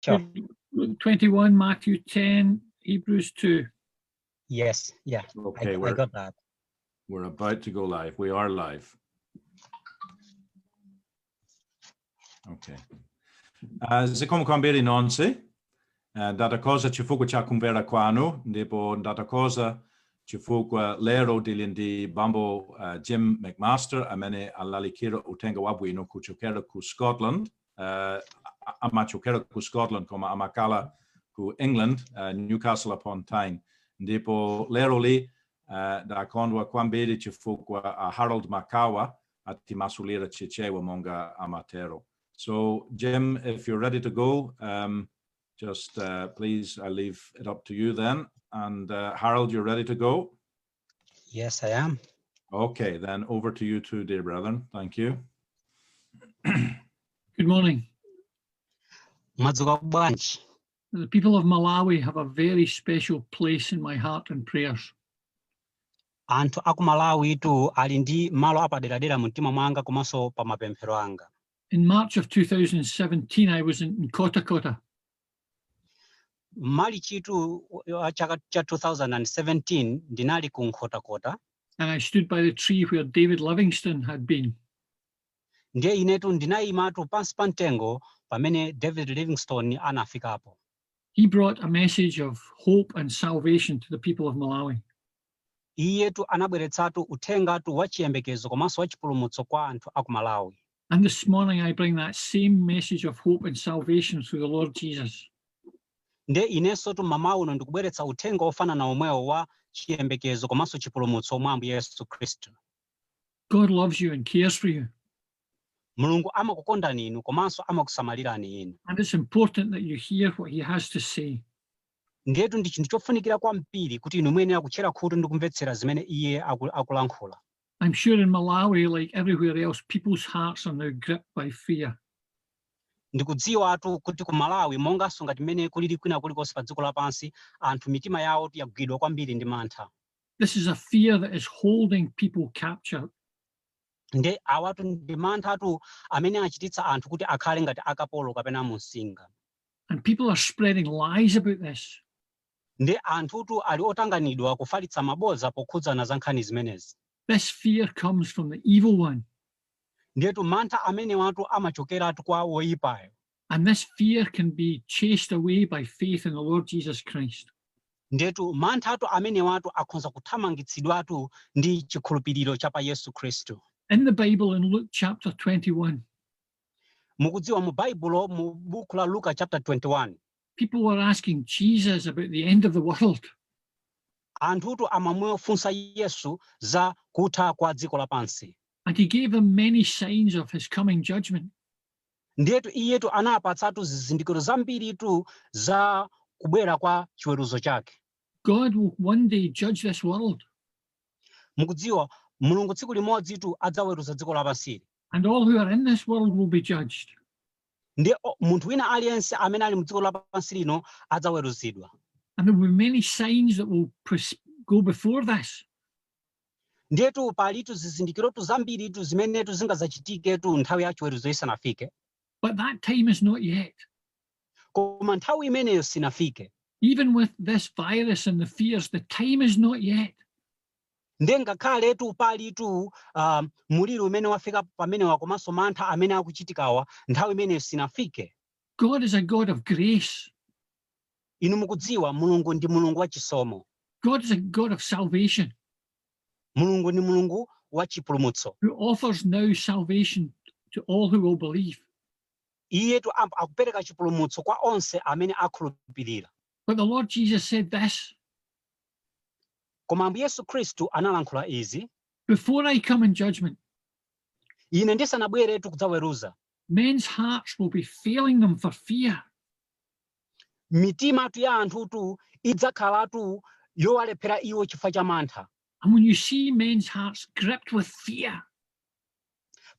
Sure. Luke 21, Matthew 10, Hebrews 2. Yes, yeah. Okay, I got that. We're about to go live. We are live. Okay. Zikomo kwambiri nonse. Ndatakoza chifukwa cha kumvera kwanu, ndipo ndatakoza chifukwa lero ndili ndi bambo Jim McMaster amene alalikira Uthenga Wabwino kuchokera ku Scotland. Amachokera ku Scotland koma amakhala ku England, Newcastle upon Tyne. Ndipo lero li ndakondwa kwambiri chifukwa Harold Makawa atimasulira chichewa monga amatero. So Jim, if you're ready to go, just please, I leave it up to you then. And Harold, you're ready to go? Yes, I am. Okay, then over to you two, dear brethren. Thank you. Good morning. Madzuka bwanji. The people of Malawi have a very special place in my heart and prayers. Anthu aku Malawi tu ali ndi malo apaderadera mumtima mwanga komanso pa mapemphero anga. In March of 2017, I was in Kota. Mali chitu chaka cha 2017 ndinali ku Kota. And I stood by the tree where David Livingstone had been. Ndiye inetu ndinayimatu pansi pa mtengo pamene David Livingstone anafikapo. He brought a message of hope and salvation to the people of Malawi. Iyetu anabweretsatu uthengatu wa chiyembekezo komanso wa chipulumutso kwa anthu aku Malawi. And this morning I bring that same message of hope and salvation through the Lord Jesus. Ndiye inenso tu mama uno ndikubweretsa uthenga ofanana omwewo wa chiyembekezo komanso chipulumutso mwa Ambuye Yesu Khristu. God loves you and cares for you. Mulungu amakukondani inu komanso amakusamalirani inu. And it's important that you hear what he has to say. Ngetu ndi chinthu chofunikira kwambiri kuti inu muyenera kutchera khutu ndi kumvetsera zimene iye akulankhula. I'm sure in Malawi, like everywhere else, people's hearts are now gripped by fear. Ndikudziwa atu kuti ku Malawi monganso ngati mmene kulili kwina kulikonse pa dziko lapansi anthu mitima yawo yagwidwa kwambiri ndi mantha. This is a fear that is holding people captured. Nde awatu ndi mantha atu amene achititsa anthu kuti akhale ngati akapolo kapena mumsinga. And people are spreading lies about this. Nde anthutu ali otanganidwa kufalitsa mabodza pokhudzana za nkhani zimenezi. This fear comes from the evil one. Ndetu mantha amene watu amachokeratu kwa woyipayo. And this fear can be chased away by faith in the Lord Jesus Christ. Ndetu mantha atu amene watu akhonza kuthamangitsidwatu ndi chikhulupiriro cha pa Yesu Khristu. In the Bible, in Luke chapter 21, mukudziwa mu Baibulo mu buku la Luka chapter 21, people were asking Jesus about the end of the world. Anthutu amamufunsa Yesu za kutha kwa dziko lapansi. And he gave them many signs of his coming judgment. Ndetu iyetu anapatsatu zizindikiro zambiritu za kubwera kwa chiweruzo chake. God will one day judge this world. Mukudziwa Mulungu tsiku limodzi tu adzaweruza dziko lapansi. And all who are in this world will be judged. Ndiye munthu wina aliyense amene ali mu dziko lapansi lino adzaweruzidwa. And there will be many signs that will go before this. Ndetu palitu zizindikirotu zambiritu zimenetu zingazachitiketu nthawi ya chiweruzo isanafike. But that time is not yet. Koma nthawi imeneyo sinafike. Even with this virus and the fears, the time is not yet. Ndenga khaletu palitu muliro umene wafika pamene wakomanso mantha amene akuchitikawa nthawi imeneyo sinafike. God is a God of grace. Inu mukudziwa Mulungu ndi Mulungu wa chisomo. God is a God of salvation. Mulungu ni Mulungu wa chipulumutso. Who offers now salvation to all who will believe. Iyetu akupereka chipulumutso kwa onse amene akhulupirira. But the Lord Jesus said this. Koma Ambuye Yesu Khristu analankhula izi. Before I come in judgment, ine ndisanabweretu kudzaweruza, men's hearts will be failing them for fear. Mitima tu ya anthutu idzakhalatu yowalephera iwo chifukwa cha mantha. And when you see men's hearts gripped with fear,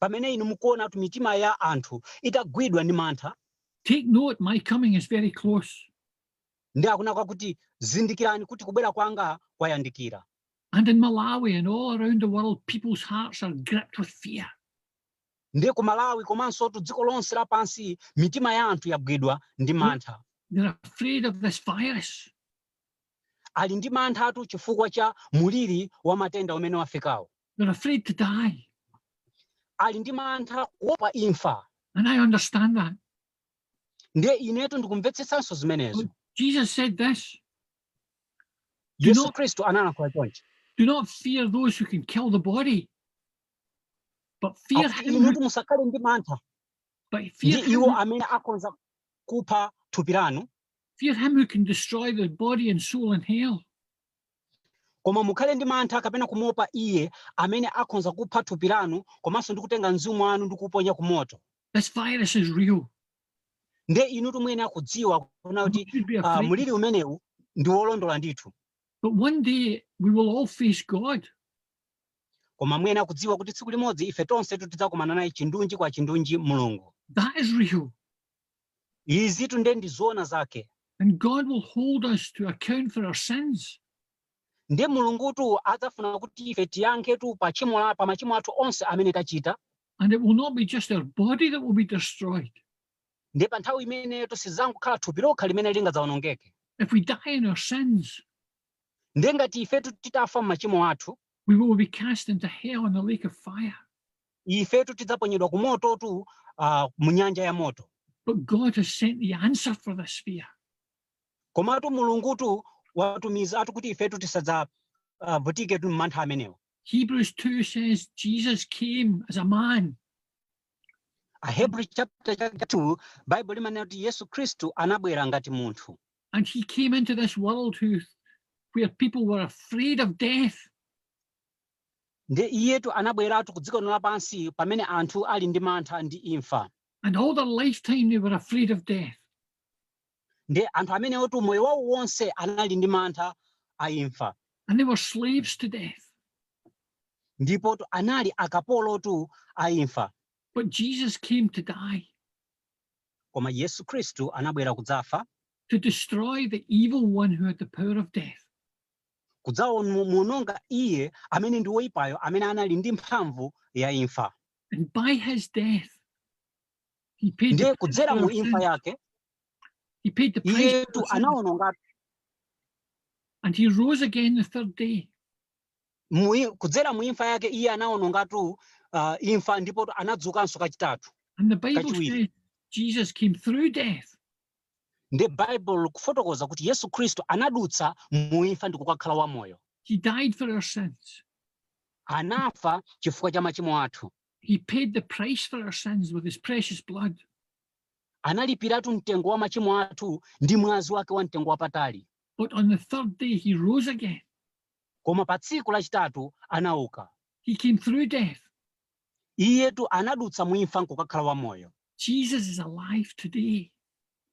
pamene inu mukuona tu mitima ya anthu itagwidwa ndi mantha, take note, my coming is very close. Ndi akunaka kuti zindikirani kuti kubwera kwanga kwayandikira. And in Malawi and all around the world, people's hearts are gripped with fear. ndiye ku Malawi komanso tu dziko lonse lapansi mitima ya anthu yagwidwa ndi mantha. They're afraid of this virus. Ali ndi mantha atu chifukwa cha muliri wa matenda umene wafikawo. They're afraid to die. Ali ndi mantha kuopa imfa. And I understand that. Ndiye inetu ndikumvetsetsanso zimenezo. Jesus said this. Yesu Kristu analankhula chonchi. Do not fear those who can kill the body, but fear him Inetu musakhale ndi mantha. Ndi iwo who, amene akonza kupha thupi lanu. fear him who can destroy the body and soul in hell. Koma mukhale ndi mantha kapena kumuopa iye amene akonza kupha thupi lanu komanso ndi kutenga mzimu wanu ndi kuponya ku moto. This virus is real. Ndiye inutu mwene akudziwa kuna We kuti should be afraid. muliri umenewu ndi wolondola ndithu. But one day we will all face God. Koma mwene akudziwa kuti tsiku limodzi ife tonse tidzakumana naye chindunji kwa chindunji Mulungu. That is real. Izitu ndiye ndi zoona zake. And God will hold us to account for our sins. Ndiye Mulungutu adzafuna kuti ife tiyankhetu pa machimo athu onse amene tachita. And it will not be just our body that will be destroyed. Ndiye pa nthawi imeneyo sizangokhala thupi lokha limene lingadzawonongeke. If we die in our sins, Ndiye ngati ifetu titafa m'machimo athu, we will be cast into hell in the lake of fire. ifetu tidzaponyedwa ku mototu mu nyanja ya moto. But God has sent the answer for this fear. Komatu Mulungutu watumiza atu kuti ifetu tisadzavutike tu m'mantha amenewo. Hebrews 2 says Jesus came as a man. Hebrews chapter 2 Bible limanena kuti Yesu Kristu anabwera ngati munthu. And he came into this world where people were afraid of death. Ndiye iyetu anabweratu ku dziko lapansi pamene anthu ali ndi mantha ndi imfa. And all their lifetime they were afraid of death. Ndiye anthu amenewo tu moyo wawo wonse anali ndi mantha a imfa. And they were slaves to death. Ndipo tu anali akapolo tu a imfa. But Jesus came to die, Koma Yesu Kristu anabwera kudzafa, to destroy the evil one who had the power of death. kudzamuwononga iye amene ndi woyipayo amene anali ndi mphamvu ya imfa. And by his death, he paid Ndiye the price kudzera for mu our imfa sins. yake He paid the price iyetu for our sins. anawononga. And he rose again the third day. Kudzera mu imfa yake iye anawonongatu imfa ndipo anadzukanso kachitatu. And the Bible Kachiwiri. says Jesus came through death. Ndiye Bible kufotokoza kuti Yesu Kristu anadutsa mu imfa ndi kukakhala wamoyo. He died for our sins. Anafa chifukwa cha machimo athu. He paid the price for our sins with his precious blood. Analipiratu mtengo wa machimo athu ndi mwazi wake wa mtengo wapatali. But on the third day, he rose again. Koma pa tsiku lachitatu anauka. He came through death. Iyetu anadutsa mu imfa nkukakhala wamoyo. Jesus is alive today.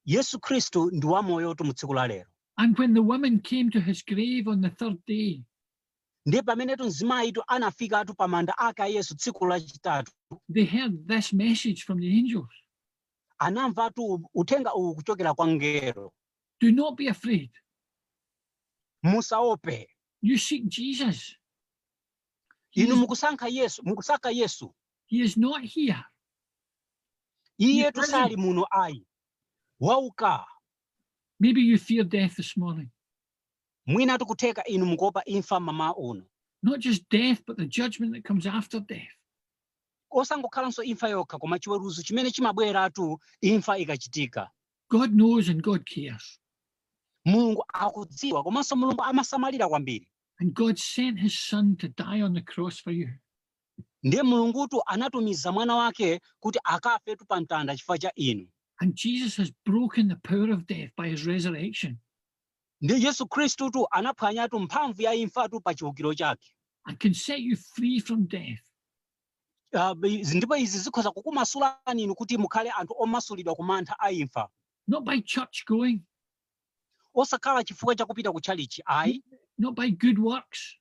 Yesu Kristu ndi wamoyo tu mu tsiku la lero. And when the woman came to his grave on the third day, Ndiye pamenetu mzimayitu anafikatu pa manda ake a Yesu tsiku lachitatu, they heard this message from the angels. anamvatu uthenga uwu kuchokera kwa mngelo. Do not be afraid. Musaope. You seek Jesus. He Inu is, mukusaka Yesu. he is not here. Iyetu sali muno ayi. Wauka. Maybe you fear death this morning. Mwina tukutheka inu mukuopa imfa mama uno. Not just death, but the judgment that comes after death. Osangokhalanso imfa yokha koma chiweruzo chimene chimabweratu imfa ikachitika. God knows and God cares. Mulungu akudziwa komanso Mulungu amasamalira kwambiri. And God sent his son to die on the cross for you. Ndiye Mulungutu anatumiza mwana wake kuti akafetu pa mtanda chifukwa cha inu. And Jesus has broken the power of death by his resurrection. Ndiye Yesu Kristu tu anaphwanyatu mphamvu ya imfa tu pa chiukiro chake. And can set you free from death. Ndipo izi zikhoza kukumasulani inu kuti mukhale anthu omasulidwa ku mantha a imfa. Not by church going, Osakhala chifukwa cha kupita ku chalichi ayi. not by good works,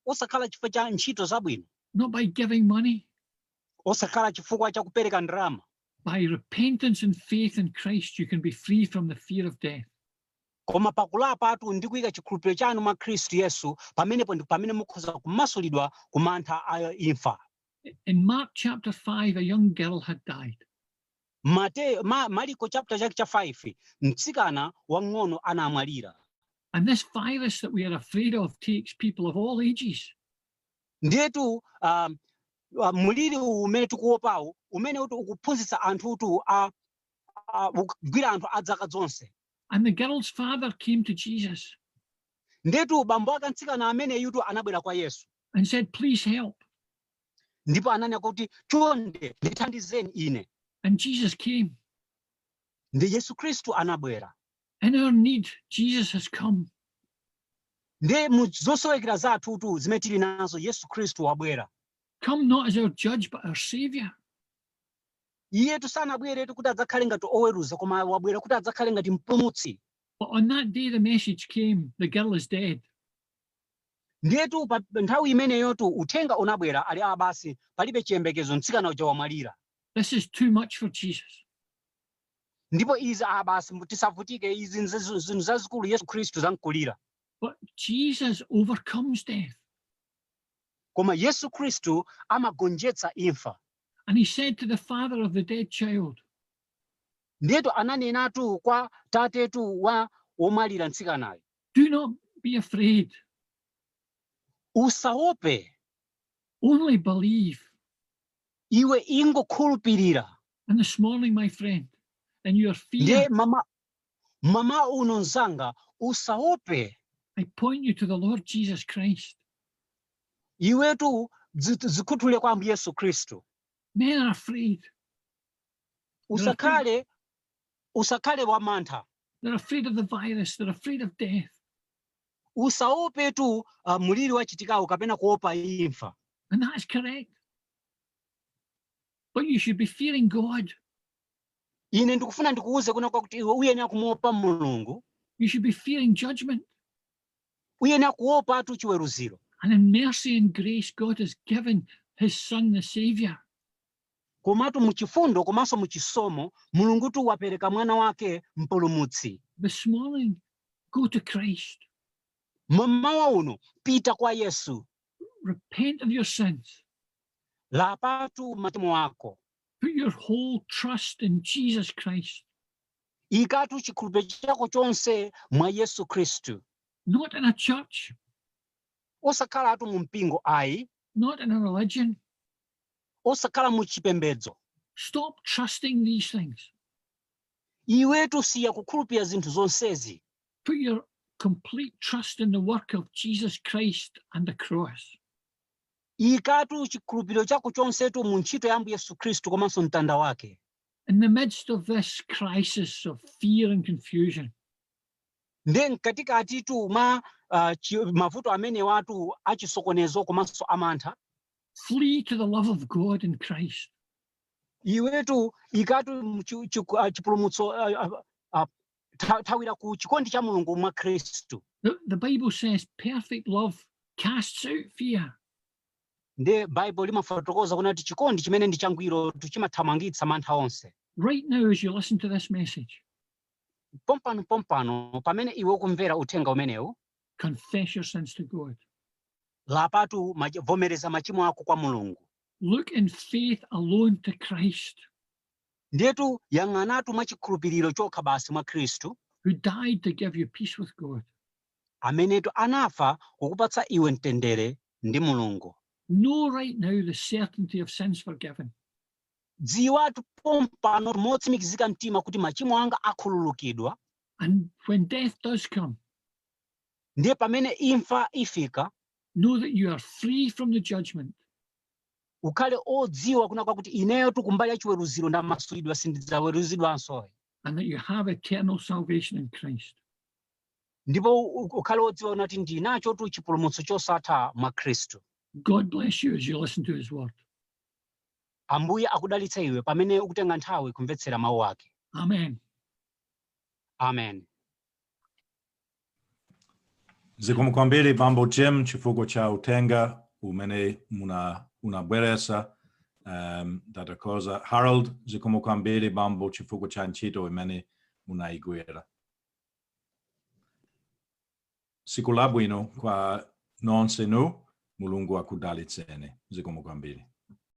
Osakhala chifukwa cha ntchito zabwino. not by giving money. Osakhala chifukwa cha kupereka ndalama. By repentance and faith in Christ, you can be free from the fear of death. Koma pakulapa atu ndi kuyika chikhulupiriro chanu mwa Khristu Yesu pamenepo ndi pamene mukhoza kumasulidwa ku mantha a imfa. In Mark chapter 5, a young girl had died. Mariko chapter chake cha 5 mtsikana wang'ono anamwalira. And this virus that we are afraid of takes people of all ages. Ndetu muliri umene tikuopawo umene ukuphunzitsa anthu kugwira anthu adzaka zonse. And the girl's father came to Jesus Ndetu bambo ake mtsikana amene yutu anabwera kwa Yesu. and said, please help. Ndipo ananena kuti chonde ndithandizeni ine. And Jesus came. Ndi Yesu Kristu anabwera. In our need, Jesus has come. Nde muzosowekera zathu zimene tili nazo Yesu Kristu wabwera. Come not as our judge, but our savior. Iye sanabweretu kuti adzakhale ngati oweruza, koma wabwera kuti adzakhale ngati mpulumutsi. But on that day the message came, the girl is dead. Ndetu pa nthawi imeneyotu uthenga unabwera ali abasi palibe chiyembekezo, mtsikana uja wamwalira. This is too much for Jesus. Ndipo izi abasi tisavutike, izi zinthu zazikulu Yesu Kristu zamkulira. But Jesus overcomes death. Koma Yesu Kristu amagonjetsa imfa. And he said to the father of the dead child, Ndetu ananenatu kwa tatetu wa womwalira mtsikanayo, do not be afraid. usaope, Only believe. iwe ingokhulupirira. And this morning, my friend, in your fear, Nde mama uno nzanga, usaope. I point you to the Lord Jesus Christ. Iwetu zikhuthule kwa Ambuye Yesu Kristu. Men are afraid. Usakhale wa mantha. They're afraid of the virus. They're afraid of death. Usaope tu muliri wachitikawo kapena kuopa imfa. And that is correct. But you should be fearing God. Ine ndikufuna ndikuuze kuna kuti iwe uyenera kumuopa Mulungu. You should be fearing judgment. Uyenera kuopa tu chiweruziro. And in mercy and grace, God has given his son, the Savior. Komatu muchifundo komanso muchisomo Mulungu tu wapereka mwana wake mpulumutsi. This morning, go to Christ. Mmawa uno pita kwa Yesu. Repent of your sins. Lapatu machimo ako. Put your whole trust in Jesus Christ. Ikatu chikhulupiriro chako chonse mwa Yesu Kristu. Not in a church. Osakhala atu mu mpingo ayi. Not in a religion. Osakhala mu chipembedzo. Stop trusting these things. Iwetu siya kukhulupirira zinthu zonsezi. Put your complete trust in the work of Jesus Christ and the cross. Ikatu chikhulupiriro chako chonsetu mu ntchito ya Ambuye Yesu Kristu komanso mtanda wake. In the midst of this crisis of fear and confusion, Nde katikati tu mavuto amene watu achisokonezo komanso amantha, flee to the love of God in Christ. iwetu ikatu chipulumutso thawira ku chikondi cha Mulungu mwa Kristu. The Bible says perfect love casts out fear. Nde Bible limafotokoza kuti chikondi chimene ndi changwiro chimathamangitsa mantha onse. Right now, as you listen to this message, Pompano pamene iwe ukumvera uthenga umenewu, confess your sins to God. lapatu vomereza machimo ako kwa Mulungu. Look in faith alone to Christ, Ndetu yang'anatu mwa chikhulupiriro chokha basi mwa Kristu, who died to give you peace with God. amenetu anafa kukupatsa iwe mtendere ndi Mulungu. Know right now the certainty of sins forgiven. Dziwatu pompano motsimikizika mtima kuti machimo anga akhululukidwa. And when death does come, Ndiye pamene imfa ifika, know that you are free from the judgment. ukhale odziwa kuna kuti ineyo tu kumbali ya chiweruziro ndamasulidwa sindidzaweruzidwanso. And that you have eternal salvation in Christ. Ndipo ukhale odziwa kuti ndinacho tu chipulumutso chosatha mwa Kristu. God bless you as you listen to his word. Ambuye akudalitse iwe pamene ukutenga nthawi kumvetsera mawu ake. Amen. Amen. Zikomo kwambiri Bambo Jim chifukwa cha uthenga umene unabweresa data cosa. Harold, zikomo kwambiri Bambo chifukwa cha ntchito imene unaigwira. Siku labwino kwa nonse nu, Mulungu akudalitseni. Zikomo kwambiri.